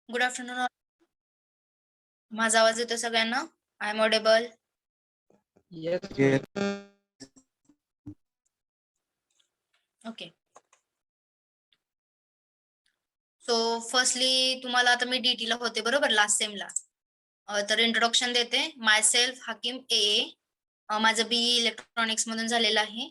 Good afternoon. माझा आवाज येतो सगळ्यांना? I am audible? Yes. Okay. So firstly तुम्हाला आता मी डीटीला होते बरोबर लास्ट सेमला. तर इंट्रोडक्शन देते. माय सेल्फ हाकीम ए. माझं बी इलेक्ट्रॉनिक्स मधून झालेलं आहे.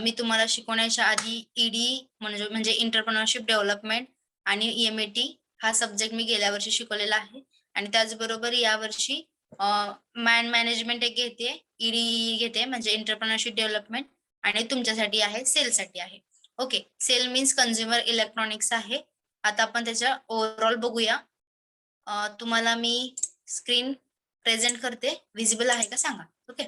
मी तुम्हाला शिकवण्याच्या आधी ईडी म्हणजे एंटरप्रेन्योरशिप डेव्हलपमेंट आणि EMAT हा सब्जेक्ट मी गेल्या वर्षी शिकवलेला आहे आणि त्याचबरोबर यावर्षी मॅन मॅनेजमेंट एक घेते, ईडी घेते म्हणजे एंटरप्रेन्योरशिप डेव्हलपमेंट आणि तुमच्यासाठी आहे सेलसाठी आहे. Okay. CEL means consumer electronics आहे. आता आपण त्याच्या ओव्हरऑल बघूया. तुम्हाला मी स्क्रीन प्रेझेंट करते. विजिबल आहे का सांगा. ओके.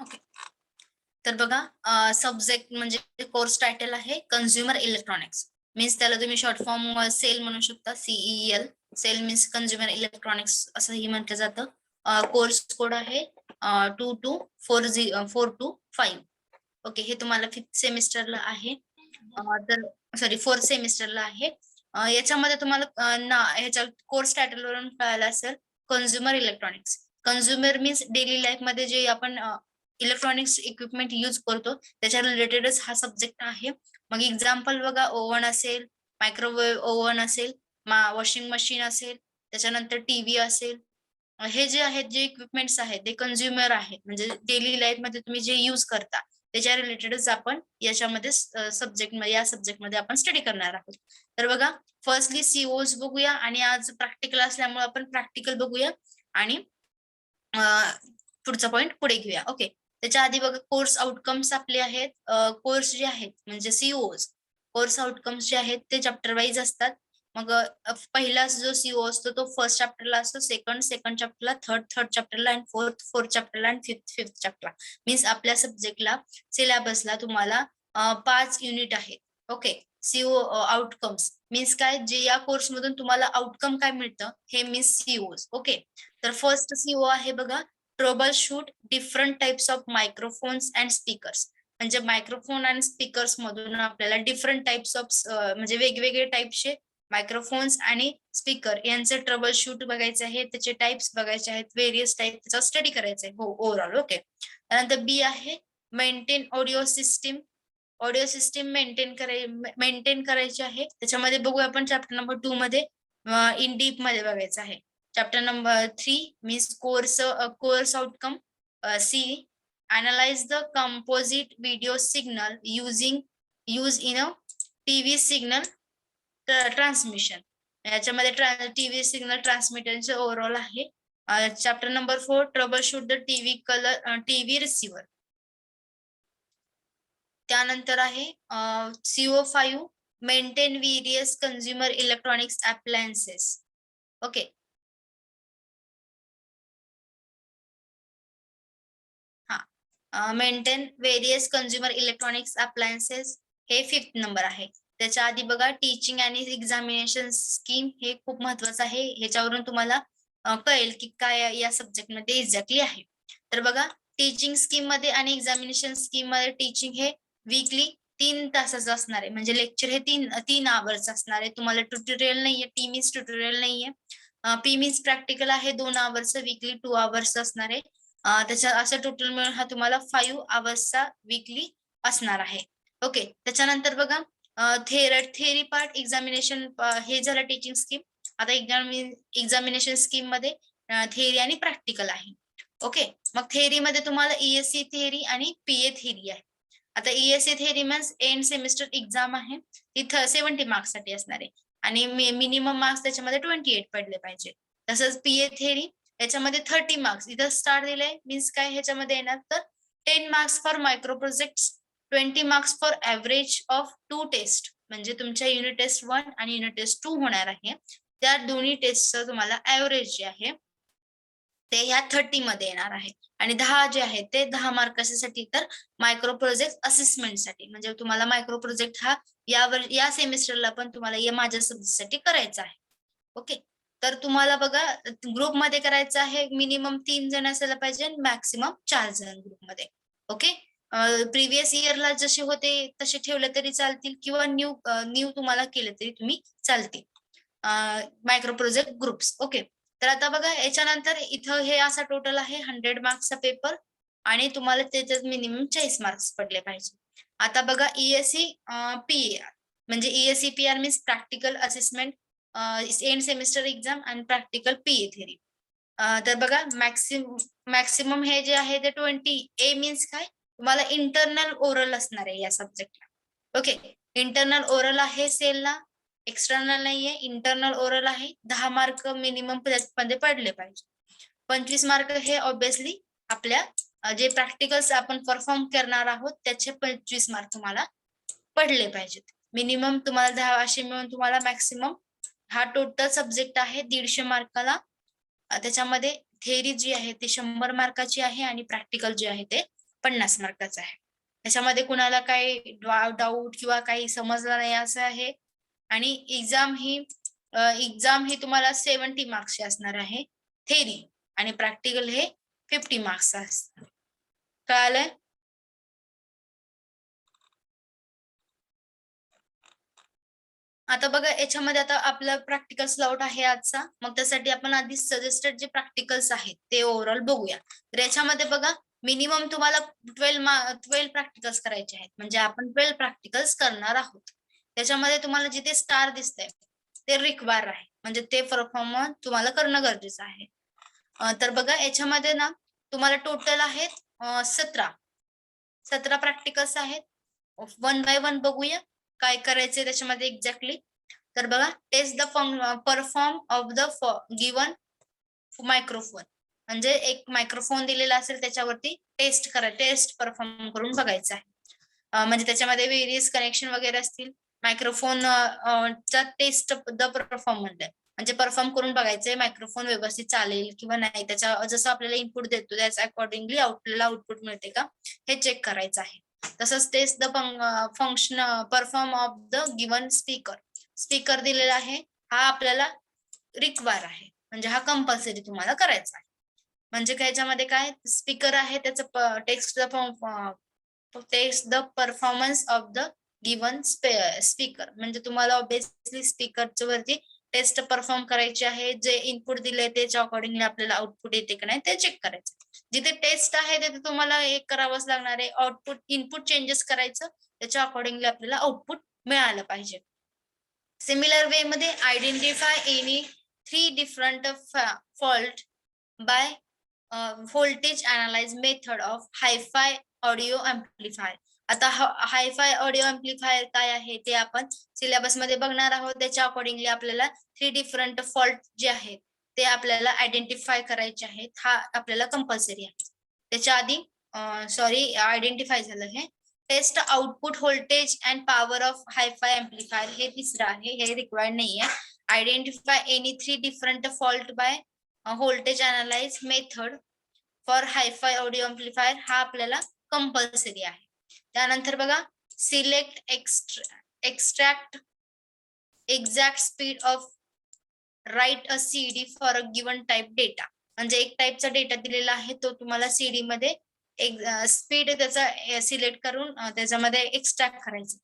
ओके. तर बघा सब्जेक्ट म्हणजे कोर्स टायटल आहे कन्झ्युमर इलेक्ट्रॉनिक्स. मीन्स त्याला तुम्ही शॉर्ट फॉर्म सेल म्हणू शकता. CEL. CEL means consumer electronics असंही म्हटलं जातं. कोर्स कोड आहे 22405. ओके. हे तुम्हाला 5th सेमिस्टरला आहे. तर सॉरी 4th सेमिस्टरला आहे. याच्यामध्ये तुम्हाला ह्याच्या कोर्स टायटल वरून कळालं असेल consumer electronics. Consumer means daily life मध्ये जे आपण इलेक्ट्रॉनिक्स इक्विपमेंट यूज करतो त्याच्या रिलेटेडच हा सब्जेक्ट आहे. मग एक्झाम्पल बघा, ओव्हन असेल, मायक्रोवेव्ह ओव्हन असेल, वॉशिंग मशीन असेल, त्याच्यानंतर टीव्ही असेल. हे जे आहेत जे इक्विपमेंट्स आहेत ते कन्झ्युमर आहेत म्हणजे डेली लाईफ मध्ये तुम्ही जे यूज करता त्याच्या रिलेटेडच आपण याच्यामध्ये या सब्जेक्टमध्ये आपण स्टडी करणार आहोत. तर बघा फर्स्टली COs बघूया आणि आज प्रॅक्टिकल असल्यामुळे आपण प्रॅक्टिकल बघूया आणि पुढचा पॉइंट पुढे घेऊया. ओके. त्याच्या आधी बघा कोर्स आउटकम्स आपले आहेत. कोर्स जे आहेत म्हणजे COs कोर्स आउटकम्स जे आहेत ते चॅप्टर वाईज असतात. मग पहिला जो CO असतो तो फर्स्ट चॅप्टरला असतो, सेकंड चॅप्टरला, थर्ड चॅप्टरला आणि फोर्थ चॅप्टरला आणि फिफ्थ चॅप्टरला. मीन्स आपल्या सब्जेक्टला सिलेबसला तुम्हाला 5 युनिट आहेत. ओके. CO आउटकम्स मीन्स काय, जे या कोर्स मधून तुम्हाला आउटकम काय मिळतं हे मीन्स COs. ओके. तर फर्स्ट CO आहे बघा trouble shoot different types of microphones and speakers. म्हणजे मायक्रोफोन आणि स्पीकर्स मधून आपल्याला डिफरंट टाइप्स ऑफ म्हणजे वेगवेगळे टाइपचे मायक्रोफोन्स आणि स्पीकर यांचे ट्रबल शूट बघायचे आहे, त्याचे टाइप्स बघायचे आहेत, व्हेरियस टाइप त्याचा स्टडी करायचा आहे हो ओव्हरऑल. ओके. त्यानंतर B आहे मेंटेन ऑडिओ सिस्टीम मेंटेन करायची आहे. त्याच्यामध्ये बघू आपण चॅप्टर नंबर 2 मध्ये इन डीप मध्ये बघायचं आहे. Chapter number 3 means course outcome. C analyze the composite video signal use in a TV signal transmission. याच्यामध्ये TV सिग्नल ट्रान्समिटरचे ओव्हरऑल आहे. Chapter number 4 trouble shoot the TV receiver. त्यानंतर आहे CO5 maintain various consumer electronics appliances. Okay. Maintain various consumer electronics appliances हे 5th number आहे. त्याच्या आधी बघा teaching आणि एक्झामिनेशन स्कीम हे खूप महत्वाचं आहे. ह्याच्यावरून तुम्हाला कळेल की काय या सब्जेक्ट मध्ये एक्झॅक्टली आहे. तर बघा टीचिंग स्कीम मध्ये आणि एक्झामिनेशन स्कीम मध्ये टीचिंग हे वीकली 3 तासाचं असणार आहे. म्हणजे लेक्चर हे 3 आवर्स असणार आहे. तुम्हाला ट्युटोरियल नाहीये. T मीन्स ट्युटोरियल नाहीये. P मीन्स प्रॅक्टिकल आहे 2 आवर्स, वीकली 2 आवर्स असणार आहे. त्याच्या असं टोटल मिळून हा तुम्हाला 5 आवर्सचा वीकली असणार आहे. ओके. त्याच्यानंतर बघा थेअरी पार्ट एक्झामिनेशन हे झालं टीचिंग स्कीम. आता एक्झामिनेशन स्कीम मध्ये थेअरी आणि प्रॅक्टिकल आहे. ओके. मग थेअरी मध्ये तुम्हाला ESC थेअरी आणि PA थेअरी आहे. आता ESC theory means end semester exam आहे. ती 70 मार्क्स साठी असणार आहे आणि मिनिमम मार्क्स त्याच्यामध्ये 28 पडले पाहिजे. तसंच PA थेअरी याच्यामध्ये 30 मार्क्स इथं स्टार दिलंय मीन्स काय ह्याच्यामध्ये येणार तर 10 marks for micro project 20 marks for average of 2 test, म्हणजे तुमच्या युनिट टेस्ट 1 आणि युनिट टेस्ट 2 होणार आहे. त्या दोन्ही टेस्टचं तुम्हाला ॲव्हरेज जे आहे ते ह्या 30 मध्ये येणार आहे. आणि 10 जे आहे ते 10 मार्क कशासाठी, तर मायक्रो प्रोजेक्ट असेसमेंटसाठी. म्हणजे तुम्हाला मायक्रो प्रोजेक्ट हा या सेमिस्टरला पण तुम्हाला माझ्या सब्जेक्टसाठी करायचा आहे. ओके. तर तुम्हाला बघा ग्रुपमध्ये करायचं आहे, मिनिमम 3 जण असायला पाहिजे, मॅक्सिमम 4 जण ग्रुपमध्ये. ओके. प्रिव्हियस इयरला जसे होते तसे ठेवले तरी चालतील किंवा न्यू तुम्हाला केले तरी तुम्ही चालतील. Micro project groups. ओके. तर आता बघा याच्यानंतर इथं हे असा टोटल आहे 100 मार्क्सचा पेपर आणि तुम्हाला त्याच्यात मिनिमम 40 मार्क्स पडले पाहिजे. आता बघा ESE PAR म्हणजे ESE PAR means practical assessment end semester exam आणि प्रॅक्टिकल PA थेरी. तर बघा मॅक्सिमम हे जे आहे ते 20. ए मीन्स काय, तुम्हाला इंटरनल ओरल असणार आहे या सब्जेक्टला. ओके. इंटरनल ओरल आहे सेलला, एक्सटर्नल नाहीये, इंटरनल ओरल आहे. 10 मार्क मिनिमम मध्ये पडले पाहिजे. 25 मार्क हे ऑब्विसली आपल्या जे प्रॅक्टिकल्स आपण परफॉर्म करणार आहोत त्याचे 25 मार्क तुम्हाला पडले पाहिजेत. मिनिमम तुम्हाला 10 असे मिळून तुम्हाला मॅक्सिमम हा टोटल सब्जेक्ट आहे 150 मार्काला. त्याच्यामध्ये थेअरी जी आहे ती 100 मार्काची आहे आणि प्रॅक्टिकल जे आहे ते 50 मार्काचं आहे. त्याच्यामध्ये कुणाला काही डाऊट किंवा काही समजलं नाही असं आहे. आणि एक्झाम ही तुम्हाला 70 मार्क्सची असणार आहे थेअरी आणि प्रॅक्टिकल हे 50 मार्क्स असणार. कळालंय? आता बघा याच्यामध्ये आता आपला प्रॅक्टिकल स्लॉट आहे आजचा. मग त्यासाठी आपण आधी सजेस्टेड जे प्रॅक्टिकल्स आहेत ते ओव्हरऑल बघूया. तर याच्यामध्ये बघा मिनिमम तुम्हाला 12 प्रॅक्टिकल्स करायचे आहेत. म्हणजे आपण 12 प्रॅक्टिकल्स करणार आहोत. त्याच्यामध्ये तुम्हाला जिथे स्टार दिसतंय ते रिक्वायर आहे, म्हणजे ते परफॉर्मन्स तुम्हाला करणं गरजेचं आहे. तर बघा याच्यामध्ये ना तुम्हाला टोटल आहेत 17 प्रॅक्टिकल्स आहेत. 1 बाय 1 बघूया काय करायचंय त्याच्यामध्ये एक्झॅक्टली. तर बघा test the perform of the given microphone, म्हणजे एक मायक्रोफोन दिलेला असेल त्याच्यावरती टेस्ट परफॉर्म करून बघायचं आहे. म्हणजे त्याच्यामध्ये वेरियस कनेक्शन वगैरे असतील. मायक्रोफोन चा टेस्ट द परफॉर्म म्हणजे परफॉर्म करून बघायचंय मायक्रोफोन व्यवस्थित चालेल किंवा नाही. त्याच्या जसं आपल्याला इनपुट देतो त्याच्या अकॉर्डिंगली आपल्याला आउटपुट मिळते का हे चेक करायचं आहे. तसंच test the function perform of the given speaker दिलेला आहे. हा आपल्याला रिक्वायर आहे, म्हणजे हा कंपल्सरी तुम्हाला करायचा आहे. म्हणजे ह्याच्यामध्ये काय स्पीकर आहे त्याचं test the performance of the given speaker, म्हणजे तुम्हाला ऑब्विसली स्पीकरच्या वरती टेस्ट परफॉर्म करायची आहे. जे इनपुट दिले त्याच्या अकॉर्डिंगली आपल्याला आउटपुट येते की नाही ते चेक करायचं. जिथे टेस्ट आहे तिथे तुम्हाला एक करावंच लागणार आहे, आउटपुट इनपुट चेंजेस करायचं, त्याच्या अकॉर्डिंगली आपल्याला आउटपुट मिळालं पाहिजे. सिमिलर वे मध्ये identify any 3 different fault by voltage analyse method of hifi audio amplifier. आता हायफाय ऑडिओ एम्प्लिफायर काय आहे ते आपण सिलेबस मध्ये बघणार आहोत. त्याच्या अकॉर्डिंगली आपल्याला 3 डिफरंट फॉल्ट जे आहेत ते आपल्याला आयडेंटिफाय करायचे आहेत. हा आपल्याला कंपल्सरी आहे. त्याच्या आधी आयडेंटिफाय झालं हे. Test output voltage and power of hi fi amplifier हे तिसरं आहे, हे रिक्वायर्ड नाहीये. Identify any 3 different fault by voltage analyse method for hifi audio amplifier हा आपल्याला कंपल्सरी आहे. त्यानंतर बघा select extract exact speed of write a CD for a given type data, म्हणजे एक टाइपचा डेटा दिलेला आहे तो तुम्हाला CD मध्ये एक स्पीड त्याचा सिलेक्ट करून त्याच्यामध्ये एक्स्ट्रॅक्ट करायचं.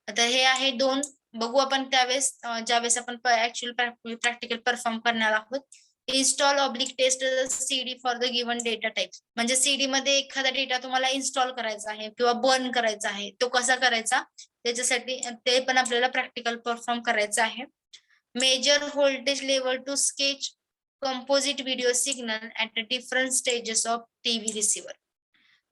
तर हे आहे 2. बघू आपण त्यावेळेस ज्यावेळेस आपण ऍक्च्युअल प्रॅक्टिकल परफॉर्म करणार आहोत. Install oblique test CD for the given data type, म्हणजे CD मध्ये एखादा डेटा तुम्हाला इन्स्टॉल करायचा आहे किंवा बर्न करायचा आहे, तो कसा करायचा त्याच्यासाठी ते पण आपल्याला प्रॅक्टिकल परफॉर्म करायचं आहे. Measure voltage level to sketch composite video signal at different stages of TV receiver.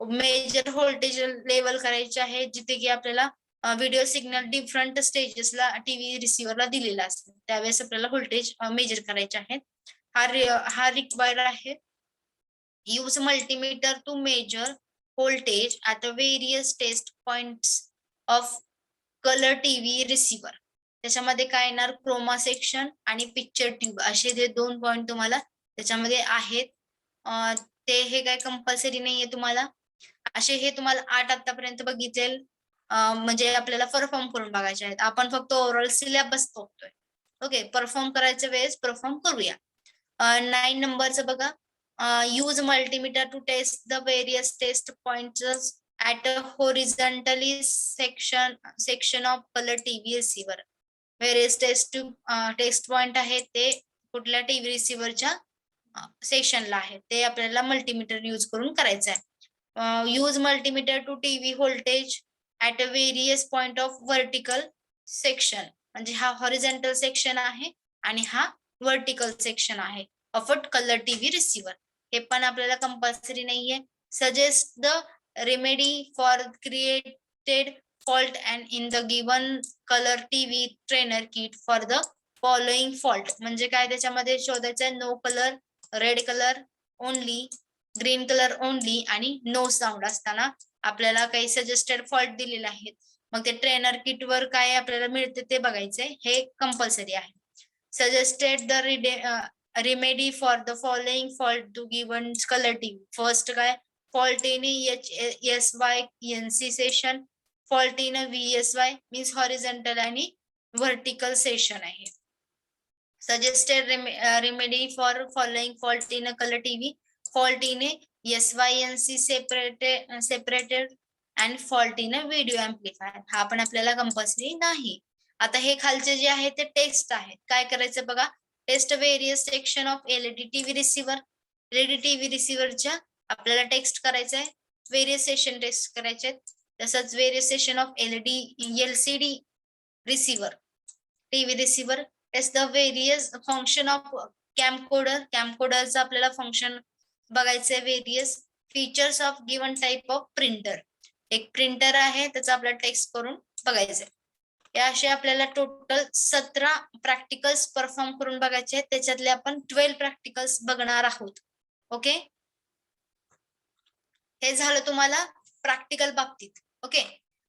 Measure voltage level करायचे आहे जिथे की आपल्याला व्हिडिओ सिग्नल डिफरंट स्टेजेसला टीव्ही रिसिव्हरला दिलेला असतो त्यावेळेस आपल्याला व्होल्टेज मेजर करायचे आहेत. हा रिक्वायर्ड आहे. Use multimeter to measure voltage at the various test points of color TV receiver. त्याच्यामध्ये काय येणार, क्रोमा सेक्शन आणि पिक्चर ट्यूब असे जे 2 पॉइंट तुम्हाला त्याच्यामध्ये आहेत. ते हे काय कंपल्सरी नाहीये तुम्हाला. असे हे तुम्हाला 8 आतापर्यंत बघितले म्हणजे आपल्याला परफॉर्म करून बघायचे आहेत. आपण फक्त ओव्हरऑल सिलेबस बघतोय. ओके, परफॉर्म करायच्या वेळेस परफॉर्म करूया. 9 नंबरचं बघा, use multimeter to test the various test points at a horizontally section of color TV receiver. various test point आहे ते कुठल्या टीव्ही रिसिव्हरच्या सेक्शनला आहे, ते आपल्याला मल्टीमीटर यूज करून करायचं आहे. Use multimeter to TV voltage at a various point of vertical section, म्हणजे हा हॉरिझॉन्टल सेक्शन आहे आणि हा व्हर्टिकल सेक्शन आहे of a colour TV receiver. हे पण आपल्याला कंपल्सरी नाहीये. Suggest the remedy for created fault and in the given color TV trainer kit for the following fault. म्हणजे काय त्याच्यामध्ये शोधायचं, no colour, red colour only, green colour only आणि no sound असताना आपल्याला काही सजेस्टेड फॉल्ट दिलेले आहेत. मग ते ट्रेनर किट वर काय आपल्याला मिळते ते बघायचंय, हे कंपल्सरी आहे. Suggested the remedy for the following fault to given colour TV. First काय, fault in HSY-NC session, fault in VSY means horizontal आणि व्हर्टिकल सेशन आहे. Suggested remedy for following fault in colour TV, fault in SY-NC separated and fault in video amplifier. हा पण आपल्याला compulsory नाही. आता हे खालचे जे आहे ते टेस्ट आहेत. काय करायचं बघा, test various section of LED TV receiver. LED TV रिसिव्हरच्या आपल्याला टेस्ट करायचं आहे, व्हेरियस सेक्शन टेस्ट करायचे आहेत. तसंच various section of LCD receiver, TV receiver. Test the various function of camcorder, कॅमकोडरचं आपल्याला फंक्शन बघायचंय. Various features of given type of printer, एक प्रिंटर आहे त्याचा आपल्याला टेस्ट करून बघायचंय. या असे आपल्याला टोटल 17 प्रॅक्टिकल्स परफॉर्म करून बघायचे आहेत. त्याच्यातले आपण 12 प्रॅक्टिकल्स बघणार आहोत. ओके, हे झालं तुम्हाला प्रॅक्टिकल बाबतीत. ओके,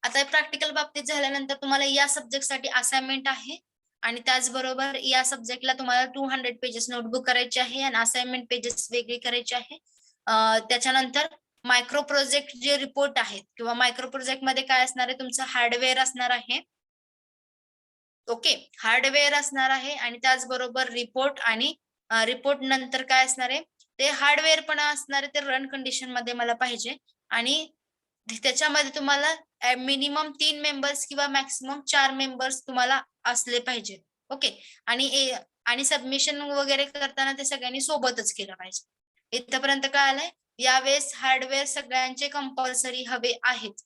आता प्रॅक्टिकल बाबतीत झाल्यानंतर तुम्हाला या सब्जेक्टसाठी असाइनमेंट आहे आणि त्याचबरोबर या सब्जेक्टला तुम्हाला 200 पेजेस नोटबुक करायचे आहे आणि असाइनमेंट पेजेस वेगळे करायचे आहे. त्याच्यानंतर मायक्रो प्रोजेक्ट जे रिपोर्ट आहेत किंवा मायक्रो प्रोजेक्ट मध्ये काय असणार आहे, तुमचं हार्डवेअर असणार आहे. ओके, हार्डवेअर असणार आहे आणि त्याचबरोबर रिपोर्ट आणि रिपोर्ट नंतर काय असणार आहे, ते हार्डवेअर पण असणार आहे, ते रन कंडिशन मध्ये मला पाहिजे आणि त्याच्यामध्ये तुम्हाला मिनिमम 3 मेंबर्स किंवा मॅक्सिमम 4 मेंबर्स तुम्हाला असले पाहिजे. ओके, आणि सबमिशन वगैरे करताना ते सगळ्यांनी सोबतच केलं पाहिजे. इथपर्यंत काय आलंय, यावेळेस हार्डवेअर सगळ्यांचे कंपल्सरी हवे आहेत.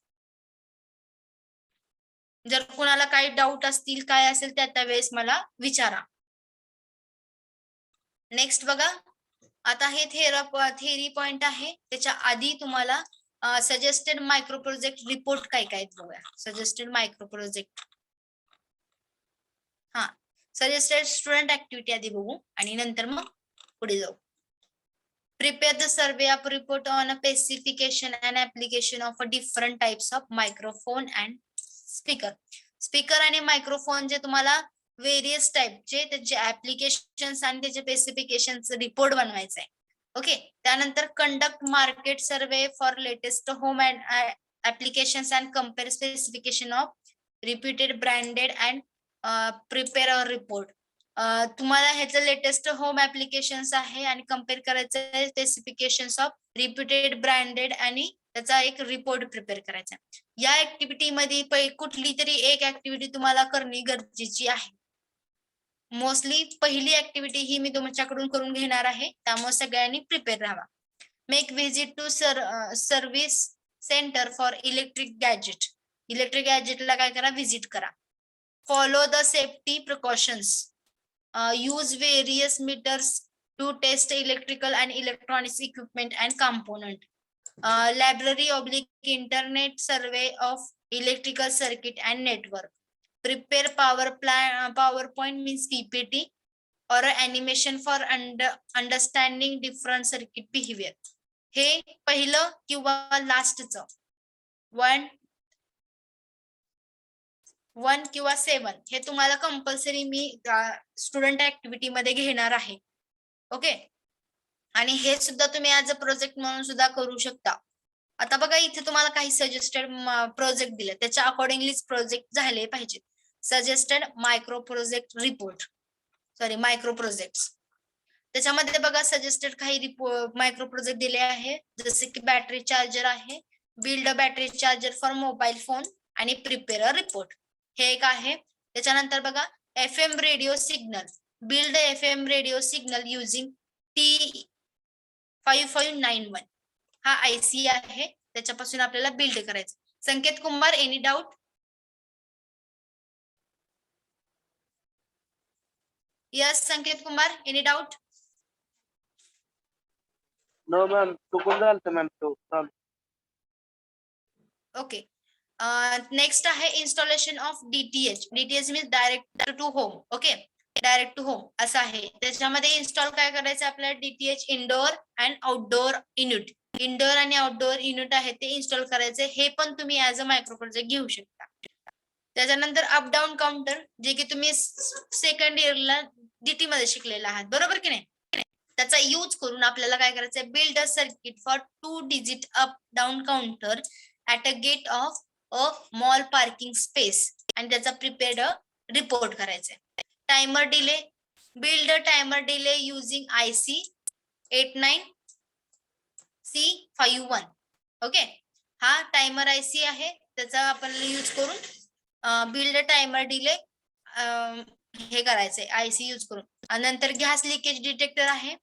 जर कुणाला काही डाऊट असतील काय असेल त्या वेळेस मला विचारा. नेक्स्ट बघा, आता हे थेरी पॉइंट आहे. त्याच्या आधी तुम्हाला सजेस्टेड मायक्रो प्रोजेक्ट रिपोर्ट काय काय बघूया. सजेस्टेड मायक्रो प्रोजेक्ट, हा सजेस्टेड स्टुडंट ऍक्टिव्हिटी आधी बघू आणि नंतर मग पुढे जाऊ. Prepare the survey of report on a specification and application of a different types of microphone and speaker. Speaker आणि मायक्रोफोन जे तुम्हाला व्हेरियस टाइपचे त्याचे ऍप्लिकेशन्स आणि त्याचे स्पेसिफिकेशन्स रिपोर्ट बनवायचा आहे. ओके, त्यानंतर conduct market survey for latest home applications and compare specification of repeated branded and prepare a report. तुम्हाला ह्याचं लेटेस्ट होम ऍप्लिकेशन्स आहे आणि कम्पेअर करायचं आहे स्पेसिफिकेशन्स ऑफ रिप्युटेड ब्रँडेड आणि त्याचा एक रिपोर्ट प्रिपेअर करायचा. या ऍक्टिव्हिटी मध्ये कुठली तरी एक ऍक्टिव्हिटी तुम्हाला करणे गरजेची आहे. मोस्टली पहिली ऍक्टिव्हिटी ही मी तुमच्याकडून करून घेणार आहे, त्यामुळे सगळ्यांनी प्रिपेअर राहा. Make visit to service centre for electric gadget. Electric गॅजेटला काय करा, व्हिजिट करा. Follow the safety precautions. use various meters to test electrical and electronics equipment and component. Library/internet survey of electrical circuit and network. Prepare PowerPoint means PPT or animation for understanding different circuit behavior. हे पहिलं किंवा लास्टचं 1 किंवा 7 हे तुम्हाला compulsory मी student activity मध्ये घेणार आहे. Okay, आणि हे सुद्धा तुम्ही ऍज अ प्रोजेक्ट म्हणून सुद्धा करू शकता. आता बघा इथे तुम्हाला काही सजेस्टेड प्रोजेक्ट दिले, त्याच्या अकॉर्डिंगलीच प्रोजेक्ट झाले पाहिजे. Suggested micro project report, sorry micro project. त्याच्यामध्ये बघा सजेस्टेड काही मायक्रो प्रोजेक्ट दिले आहे, जसे की बॅटरी चार्जर आहे, build a battery charger for mobile phone आणि प्रिपेअर अ रिपोर्ट, हे एक आहे. त्याच्यानंतर बघा FM radio signal, build FM radio signal using T5591, हा IC आहे, त्याच्यापासून आपल्याला बिल्ड करायचं. Sanket Kumar, any doubt? Yes Sanket Kumar, any doubt? No ma'am, चुकून झालं मॅम तो. ओके, नेक्स्ट आहे installation of DTH. DTH means direct to home. Okay, direct to home असं आहे. त्याच्यामध्ये इन्स्टॉल काय करायचं आपल्याला, DTH indoor and outdoor unit. Indoor आणि आउटडोअर युनिट आहे ते इन्स्टॉल करायचे. हे पण तुम्ही ऍज अ मायक्रो प्रोजेक्ट घेऊ शकता. त्याच्यानंतर अप डाऊन काउंटर, जे की तुम्ही सेकंड इयरला DT मध्ये शिकलेला आहात, बरोबर की नाही? त्याचा यूज करून आपल्याला काय करायचंय, build a circuit for 2 digit up down counter at a gate of a mall parking space, आणि त्याचा प्रिपेअर्ड रिपोर्ट करायचा. Timer delay, build a timer delay using IC 89C51. Okay, हा टायमर IC आहे, त्याचा आपण यूज करून build timer delay हे करायचंय IC यूज करून. नंतर गॅस लिकेज डिटेक्टर आहे,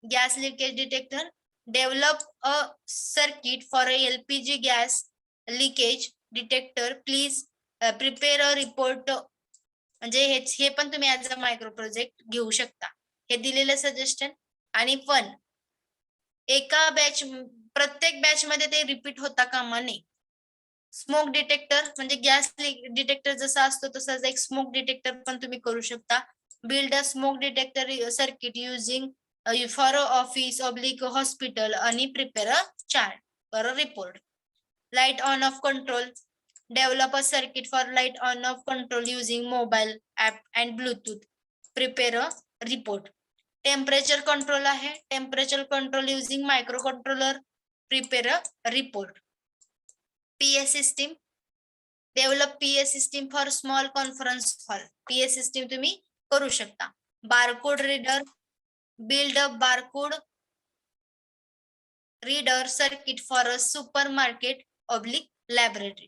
gas leakage detector, develop a circuit for a LPG gas leakage detector, please prepare a report. म्हणजे हे पण तुम्ही ऍज अ मायक्रो प्रोजेक्ट घेऊ शकता. हे दिलेलं सजेशन. आणि पण एका प्रत्येक बॅच मध्ये ते रिपीट होता कामा नये. स्मोक डिटेक्टर म्हणजे गॅस डिटेक्टर जसा असतो तसाच एक स्मोक डिटेक्टर पण तुम्ही करू शकता. Build a smoke detector circuit using for office oblique hospital आणि prepare a chart for a report. Light on off control, develop a circuit for light on off control using mobile app and Bluetooth, prepare a report. Temperature control आहे, temperature control using micro controller, prepare a report. PS system, develop PS system for small conference hall, PS system तुम्ही करू शकता. Barcode reader, build a barcode reader circuit for a supermarket oblique laboratory.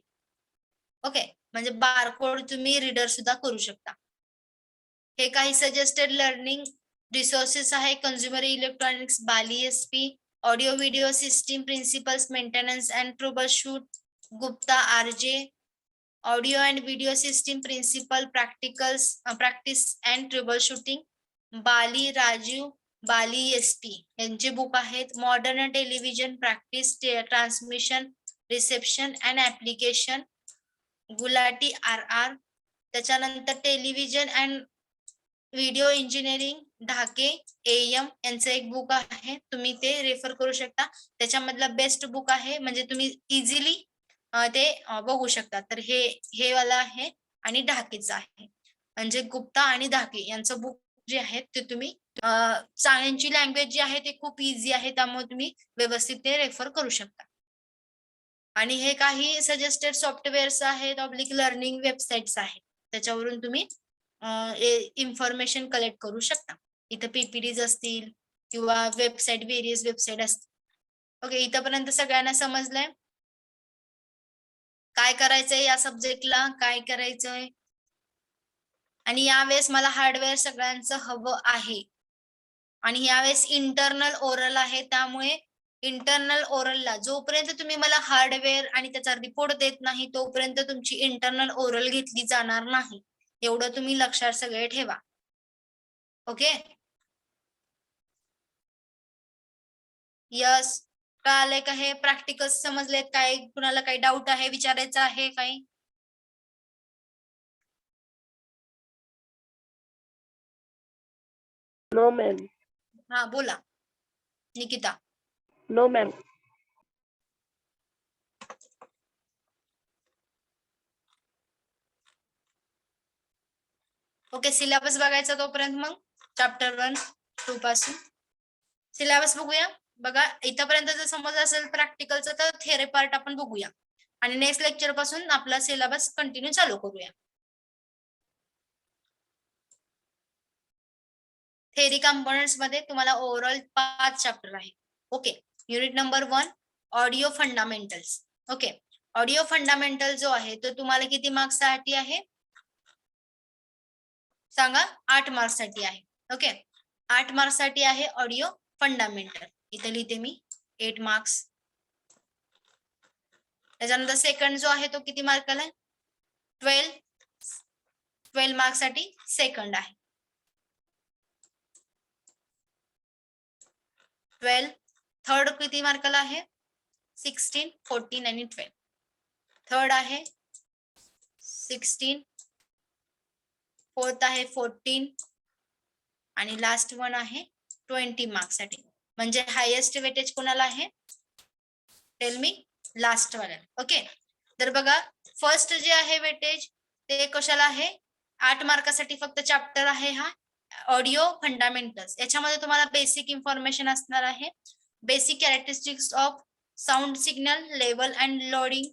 Okay, म्हणजे barcode तुम्ही reader सुद्धा करू शकता. हे काही सजेस्टेड लर्निंग रिसोर्सेस आहे, consumer electronics, Bali SP, audio video system principles, maintenance and troubleshoot, Gupta RJ, audio and video system principle, practice and troubleshooting, Bali Rajiv, Bali SP यांचे book आहेत. Modern television practice, transmission, reception and application, Gulati RR. त्याच्यानंतर television and video engineering, Dhake AM यांचं एक book आहे, तुम्ही ते refer करू शकता. त्याच्यामधलं बेस्ट बुक आहे, म्हणजे तुम्ही इझिली ते बघू शकता. तर हे वाला आहे आणि ढाकेचं आहे, म्हणजे गुप्ता आणि ढाके यांचं बुक जे आहे ते तुम्ही यांची लँग्वेज जी आहे ते खूप इझी आहे, त्यामुळे तुम्ही व्यवस्थित ते रेफर करू शकता. आणि हे काही सजेस्टेड सॉफ्टवेअर्स आहेत, ऑब्लिक लर्निंग वेबसाईट्स आहेत, त्याच्यावरून तुम्ही इन्फॉर्मेशन कलेक्ट करू शकता. इथं PPTs असतील किंवा वेबसाईट, वेरियस वेबसाईट असतील. ओके, इथंपर्यंत सगळ्यांना समजलंय काय करायचंय या सब्जेक्टला, काय करायचंय. आणि यावेळेस मला हार्डवेअर सगळ्यांचं हवं आहे, आणि यावेळेस इंटरनल ओरल आहे, त्यामुळे इंटरनल ओरलला जोपर्यंत तुम्ही मला हार्डवेअर आणि त्याचा रिपोर्ट देत नाही तोपर्यंत तुमची इंटरनल ओरल घेतली जाणार नाही, एवढं तुम्ही लक्षात सगळे ठेवा. ओके, यस, कळालंय का? हे प्रॅक्टिकल समजलेत काय? कुणाला काही डाऊट आहे, विचारायचं आहे काही? No ma'am. हा बोला Nikita. No ma'am. Okay, syllabus बघायचा तोपर्यंत मग चॅप्टर 1, 2 पासून सिलेबस बघूया. बघा इथपर्यंत जर समज असेल प्रॅक्टिकलचं तर थेअरी पार्ट आपण बघूया आणि नेक्स्ट लेक्चर पासून आपला सिलेबस कंटिन्यू चालू करूया. थेअरी कंपोनेंट्स मध्ये तुम्हाला ओव्हरऑल 5 चॅप्टर आहे. Okay, unit number 1 audio fundamentals. Okay, audio fundamental जो आहे तो तुम्हाला किती मार्क्स साठी आहे सांगा? 8 मार्क्स साठी आहे. ओके, 8 मार्क्स साठी आहे ऑडिओ फंडामेंटल. इथे लिहिते मी 8 मार्क्स. त्याच्यानंतर सेकंड जो आहे तो किती मार्काला आहे? 12 मार्क्स साठी सेकंड आहे. 12. थर्ड किती मार्काला आहे? 16, 14 आणि 12. थर्ड आहे 16, फोर्थ आहे 14 आणि लास्ट वन आहे 20 मार्क्स साठी. म्हणजे हायेस्ट वेटेज कोणाला आहे? Tell me. लास्ट वाला. ओके, तर बघा फर्स्ट जे आहे वेटेज ते कशाला आहे? 8 मार्कासाठी फक्त चॅप्टर आहे हा ऑडिओ फंडामेंटल्स. याच्यामध्ये तुम्हाला बेसिक इन्फॉर्मेशन असणार आहे. Basic characteristics of sound signal, level and loading,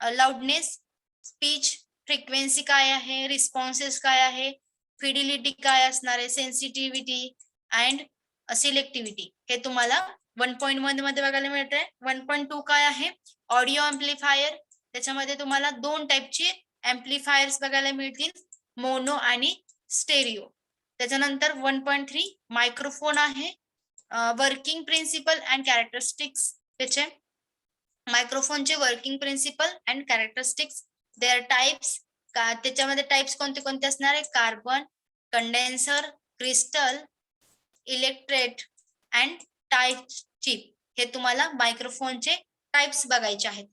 loudness, speech frequency काय आहे, रिस्पॉन्सेस काय आहे, फिडिलिटी काय असणार आहे, सेन्सिटिव्हिटी अँड सिलेक्टिव्हिटी हे तुम्हाला 1.1 मध्ये बघायला मिळतंय. 1.2 काय आहे? Audio amplifier. त्याच्यामध्ये तुम्हाला 2 टाईपचे एम्प्लिफायर्स बघायला मिळतील, मोनो आणि स्टेरिओ. त्याच्यानंतर 1.3 मायक्रोफोन आहे. Working principle and characteristics. त्याचे मायक्रोफोनचे working principle and characteristics, their types. त्याच्यामध्ये टाइप्स कोणते कोणते असणार आहे? Carbon, condenser, crystal, electret and type chip. हे तुम्हाला मायक्रोफोनचे टाइप्स बघायचे आहेत.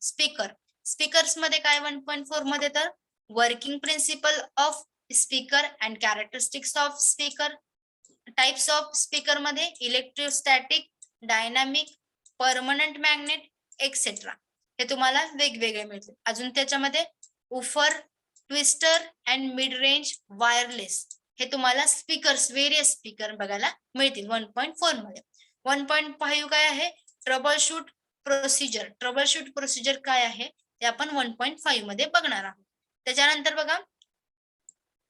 स्पीकर्स मध्ये काय 1.4 मध्ये तर working principle of speaker and characteristics of speaker. Types of speaker मध्ये electrostatic, dynamic, permanent magnet etcetera हे तुम्हाला वेगवेगळे मिळतील. अजून त्याच्यामध्ये woofer, twister and mid range wireless हे तुम्हाला स्पीकर्स, वेरियस स्पीकर बघायला मिळतील 1.4 मध्ये. 1.5 काय आहे? Troubleshoot procedure. ट्रबलशूट प्रोसिजर काय आहे ते आपण 1.5 मध्ये बघणार आहोत. त्याच्यानंतर बघा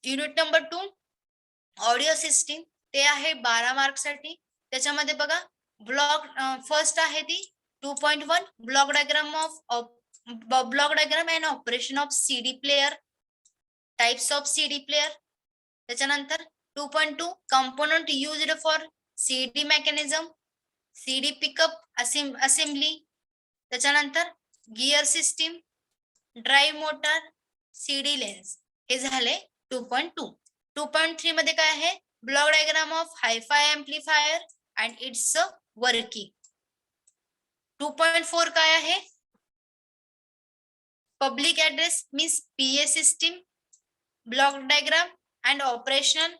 युनिट नंबर 2 ऑडिओ सिस्टीम, ते आहे 12 मार्क साठी. त्याच्यामध्ये बघा ब्लॉक फर्स्ट आहे ती 2.1 block diagram and operation of CD player, types of CD player. त्याच्यानंतर 2.2 component used for CD mechanism, CD pickup assembly. त्याच्यानंतर gear system, drive motor, CD lens हे झाले 2.2. 2.3 मध्ये काय आहे? Block diagram of hi fi amplifier and its working. 2.4 काय आहे? Public address means PA system, block diagram and operational,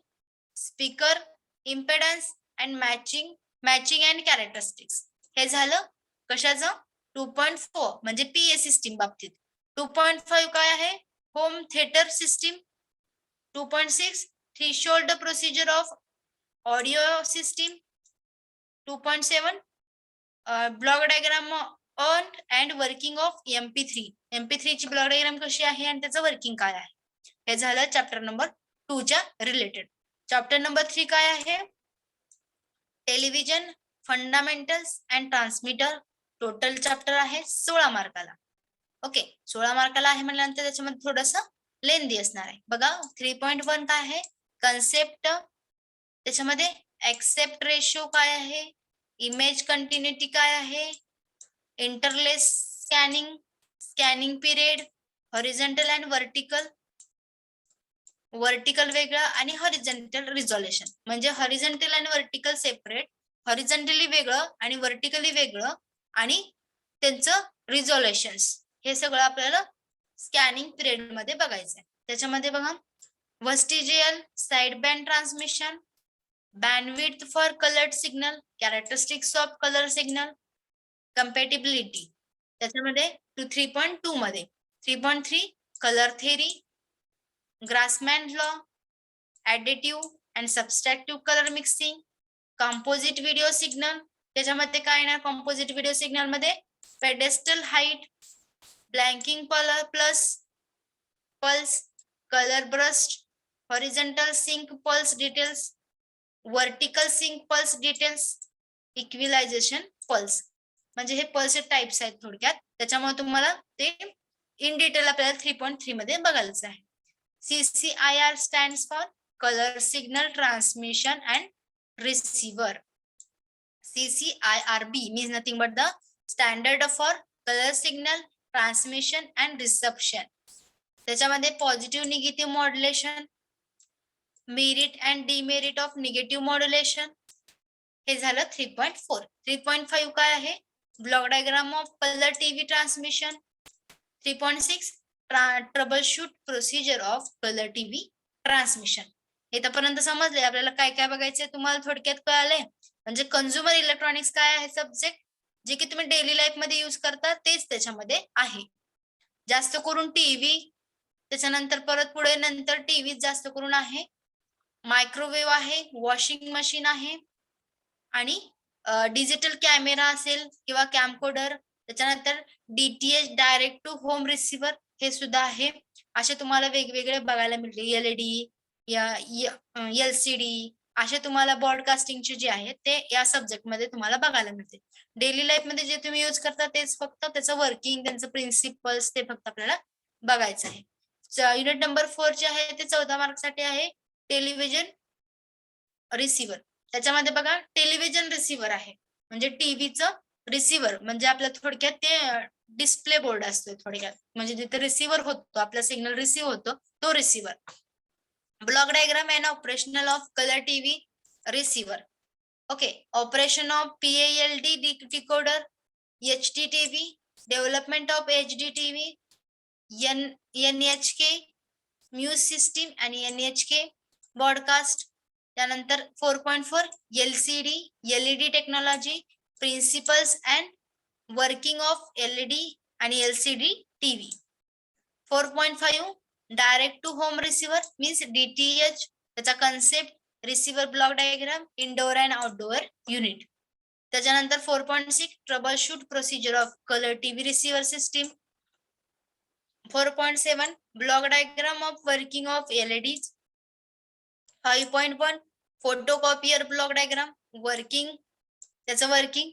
speaker, impedance and matching and characteristics. हे झालं कशाचं? 2.4 म्हणजे पीए सिस्टीम बाबतीत. 2.5 काय आहे? Home theatre system. 2.6 threshold procedure of audio system. 2.7 block diagram on and working of MP3. MP3 ची block diagram कशी आहे आणि त्याचं वर्किंग काय आहे. हे झालं चॅप्टर नंबर 2 च्या रिलेटेड. चॅप्टर नंबर 3 काय आहे? Television fundamentals and transmitter. Total chapter आहे 16 मार्काला. ओके, 16 मार्काला आहे म्हटल्यानंतर त्याच्यामध्ये थोडस लेंदी असणार आहे. बघा 3.1 काय आहे? कन्सेप्ट. त्याच्यामध्ये एक्सेप्ट रेशो काय आहे? इमेज कंटिन्युटी काय आहे? Interlace scanning period, horizontal and vertical वेगळं आणि हॉरिझॉन्टल रिझोल्युशन. म्हणजे हॉरिझॉन्टल आणि वर्टिकल सेपरेट, हॉरिझॉन्टली वेगळं आणि वर्टिकली वेगळं आणि त्यांचं रिझोल्युशन्स हे सगळं आपल्याला स्कॅनिंग पिरियड मध्ये बघायचं आहे. त्याच्यामध्ये बघा vestigial side band transmission, bandwidth for coloured signal, characteristics of colour signal, compatibility त्याच्यामध्ये 3.2 मध्ये 3.3 colour theory, Grassmann law, additive and subtractive colour mixing, composite video signal त्याच्यामध्ये काय येणार कंपोजिट व्हिडिओ सिग्नल मध्ये pedestal height, blanking plus pulse, colour burst, horizontal sync pulse details, vertical sync pulse details, equalization pulse म्हणजे हे पल्सचे types आहेत थोडक्यात त्याच्यामुळे तुम्हाला ते इन डिटेल आपल्याला 3.3 मध्ये बघायचं आहे. CCIR stands for color signal transmission and receiver. CCIRB means nothing but the standard for color signal transmission and reception. त्याच्यामध्ये positive negative modulation, merit and demerit of negative modulation हे झालं 3.4. 3.5 काय आहे block diagram of colour TV transmission. 3.6 trouble shoot procedure of colour TV transmission. इथपर्यंत समजले आपल्याला काय काय बघायचंय तुम्हाला थोडक्यात कळालंय म्हणजे कंझ्युमर इलेक्ट्रॉनिक्स काय आहे सब्जेक्ट जे की तुम्ही डेली लाईफ मध्ये युज करता तेच त्याच्यामध्ये आहे. जास्त करून टीव्ही त्याच्यानंतर परत पुढे नंतर टीव्ही जास्त करून आहे, मायक्रोवेव्ह आहे, वॉशिंग मशीन आहे आणि डिजिटल कॅमेरा असेल किंवा कॅमकोडर त्याच्यानंतर DTH direct to home receiver हे सुद्धा आहे. असे तुम्हाला वेगवेगळे बघायला मिळते LED LCD असे तुम्हाला ब्रॉडकास्टिंगचे जे आहे ते या सब्जेक्ट मध्ये तुम्हाला बघायला मिळते. डेली लाईफ मध्ये जे तुम्ही युज करता तेच फक्त त्याचं वर्किंग त्यांचं प्रिन्सिपल्स ते फक्त आपल्याला बघायचं आहे. युनिट नंबर 4 जे आहे ते 14 मार्क साठी आहे. टेलिव्हिजन रिसिव्हर त्याच्यामध्ये बघा टेलिव्हिजन रिसिव्हर आहे म्हणजे टीव्हीचं रिसिव्हर म्हणजे आपल्या थोडक्यात ते डिस्प्ले बोर्ड असतो थोडक्यात म्हणजे जिथे रिसिव्हर होतो आपला सिग्नल रिसिव्ह होतो तो receiver. Block diagram and operational of colour TV receiver. Okay operation of PALD decoder, HDTV, development of HDTV, NHK muse system आणि NHK ब्रॉडकास्ट. त्यानंतर 4.4 LCD LED technology, principles and working of LED आणि LCD TV. 4.5 direct to home receiver means DTH त्याचा concept, receiver block diagram, indoor and outdoor unit. त्याच्यानंतर 4.6 troubleshoot procedure of colour TV receiver system. 4.7 block diagram of working of LEDs. 5.1 photocopier block diagram working त्याचं working.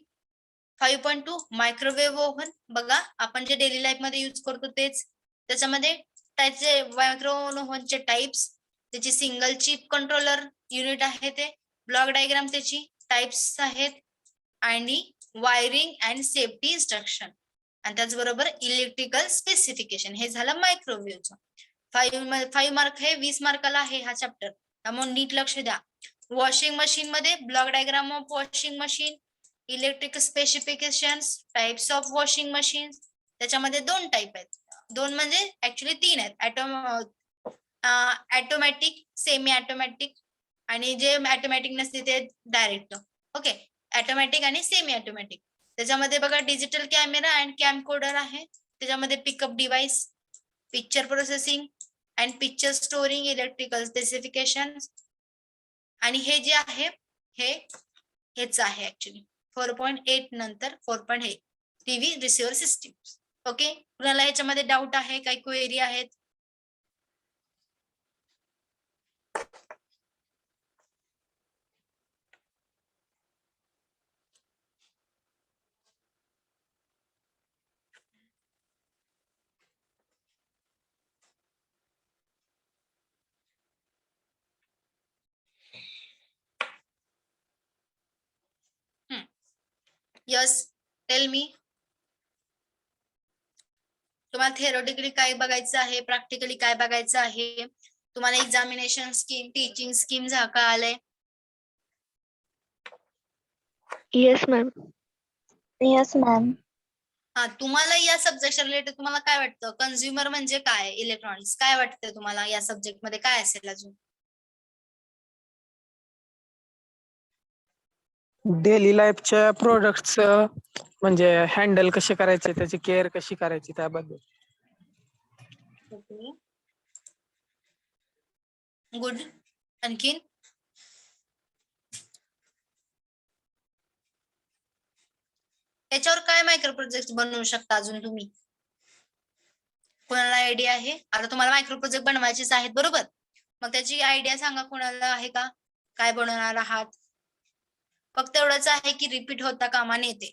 5.2 microwave oven बघा आपण जे daily life मध्ये use करतो तेच त्याच्यामध्ये त्याचे मायक्रोवेव्ह ओव्हनचे टाइप्स, त्याची सिंगल चिप कंट्रोलर युनिट आहे ते, ब्लॉक डायग्राम त्याची टाइप्स आहेत आणि वायरिंग अँड सेफ्टी इन्स्ट्रक्शन आणि त्याचबरोबर इलेक्ट्रिकल स्पेसिफिकेशन हे झालं मायक्रोवेव्हचं. 5 मार्क हे 20 मार्काला आहे हा चॅप्टर त्यामुळे नीट लक्ष द्या. वॉशिंग मशीन मध्ये block diagram of washing machine, electrical specifications, types of washing machine त्याच्यामध्ये 2 टाइप आहेत, 2 म्हणजे ऍक्च्युली 3 आहेत. ऑटोमॅटिक, सेमी ऑटोमॅटिक आणि जे ऑटोमॅटिक नसते ते डायरेक्ट. ओके ऑटोमॅटिक आणि सेमी ऑटोमॅटिक. त्याच्यामध्ये बघा डिजिटल कॅमेरा अँड कॅमकोडर आहे, त्याच्यामध्ये pickup device, picture processing and picture storing, electrical specification आणि हे जे आहे हेच आहे ऍक्च्युली 4.8 नंतर 4.8 टीव्ही रिसिव्हर सिस्टीम. ओके कुणाला याच्यामध्ये डाऊट आहे काही क्वेरी आहेत? Yes tell me. तुम्हाला थिअरोटिकली काय बघायचं आहे, प्रॅक्टिकली काय बघायचं आहे, तुम्हाला एक्झामिनेशन स्कीम, टीचिंग स्कीम का आलंय? Yes ma'am. Yes ma'am. हा तुम्हाला या सब्जेक्ट रिलेटेड तुम्हाला काय वाटतं कंझ्युमर म्हणजे काय, इलेक्ट्रॉनिक्स काय वाटतं तुम्हाला या सब्जेक्ट मध्ये काय असेल अजून? डेली लाईफच्या प्रोडक्ट्स म्हणजे हँडल कसे करायचे, त्याची केअर कशी करायची त्याबद्दल. Okay, good. आणखीन त्याच्यावर काय मायक्रो प्रोजेक्ट बनवू शकता अजून तुम्ही? कोणाला आयडिया आहे? आता तुम्हाला मायक्रो प्रोजेक्ट बनवायचेच आहेत बरोबर. मग त्याची आयडिया सांगा, कोणाला आहे का? काय बनवणार आहात? फक्त एवढंच आहे की रिपीट होता कामा नये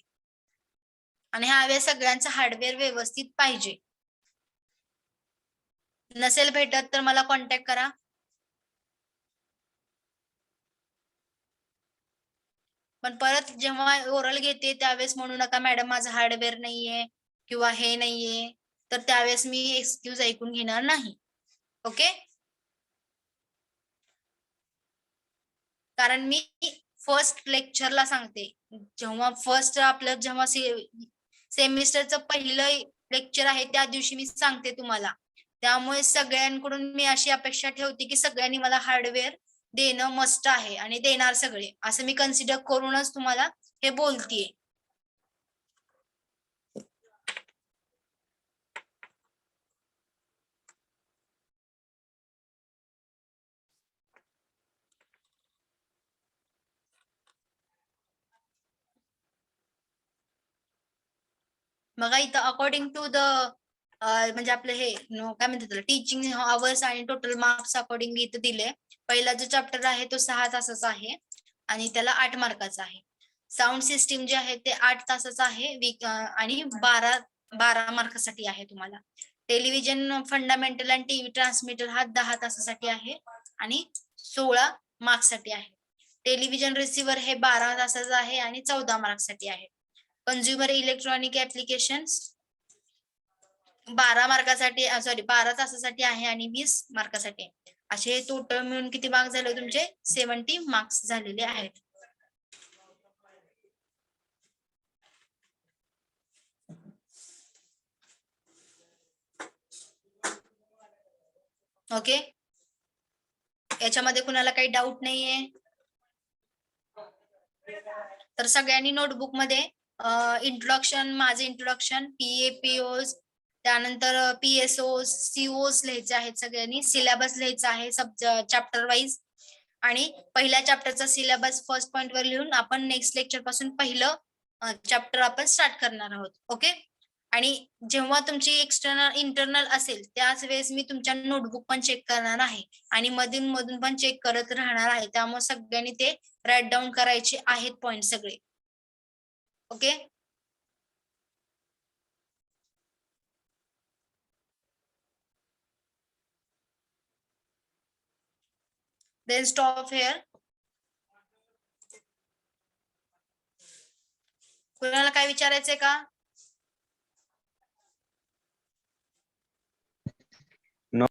आणि ह्यावेळेस सगळ्यांचं हार्डवेअर व्यवस्थित पाहिजे. नसेल भेटत तर मला कॉन्टॅक्ट करा. पण परत जेव्हा ओरल घेते त्यावेळेस म्हणू नका मॅडम माझं हार्डवेअर नाहीये किंवा हे नाहीये, तर त्यावेळेस मी एक्सक्यूज ऐकून घेणार नाही. ओके, कारण मी फर्स्ट लेक्चरला सांगते, जेव्हा सेमिस्टरचं पहिलं लेक्चर आहे त्या दिवशी मी सांगते तुम्हाला. त्यामुळे सगळ्यांकडून मी अशी अपेक्षा ठेवते की सगळ्यांनी मला हार्डवेअर देणं मस्ट आहे आणि देणार सगळे, असं मी कन्सिडर करूनच तुम्हाला हे बोलतीये. बघा इथं अकॉर्डिंग टू द म्हणजे आपलं हे काय म्हणतात त्याला, टीचिंग आवर्स आणि टोटल मार्क्स अकॉर्डिंग इथं दिले. पहिला जो चॅप्टर आहे तो 6 तासाचा आहे आणि त्याला 8 मार्काचा आहे. साऊंड सिस्टीम जे आहे ते 8 तासाचा आहे आणि 12 मार्कासाठी आहे तुम्हाला. टेलिव्हिजन फंडामेंटल आणि टीव्ही ट्रान्समीटर हा 10 तासासाठी आहे आणि 16 मार्क्ससाठी आहे. टेलिव्हिजन रिसिव्हर हे 12 तासाचं आहे आणि 14 मार्क्ससाठी आहे. कंझ्युमर इलेक्ट्रॉनिक ऍप्लिकेशन्स 12 तासासाठी आहे आणि 20 मार्कासाठी आहे. असे टोटल मिळून किती मार्क्स झाले तुमचे? 70 मार्क्स झालेले आहेत. ओके, याच्यामध्ये कुणाला काही डाऊट नाहीये तर सगळ्यांनी नोटबुक मध्ये इंट्रोडक्शन, माझे इंट्रोडक्शन, PAPOs, त्यानंतर PSOs, COs लिहायचे आहेत सगळ्यांनी. सिलेबस लिहायचा आहे चॅप्टर वाईज आणि पहिल्या चॅप्टरचा सिलेबस फर्स्ट पॉइंट वर लिहून आपण नेक्स्ट लेक्चर पासून पहिलं चॅप्टर आपण स्टार्ट करणार आहोत. ओके, आणि जेव्हा तुमची एक्सटर्नल इंटरनल असेल त्याच वेळेस मी तुमच्या नोटबुक पण चेक करणार आहे आणि मधून मधून पण चेक करत राहणार आहे. त्यामुळे सगळ्यांनी ते राईट डाऊन करायचे आहेत पॉइंट सगळे. Okay, then stop here. कुणाला काय विचारायचंय का? नो.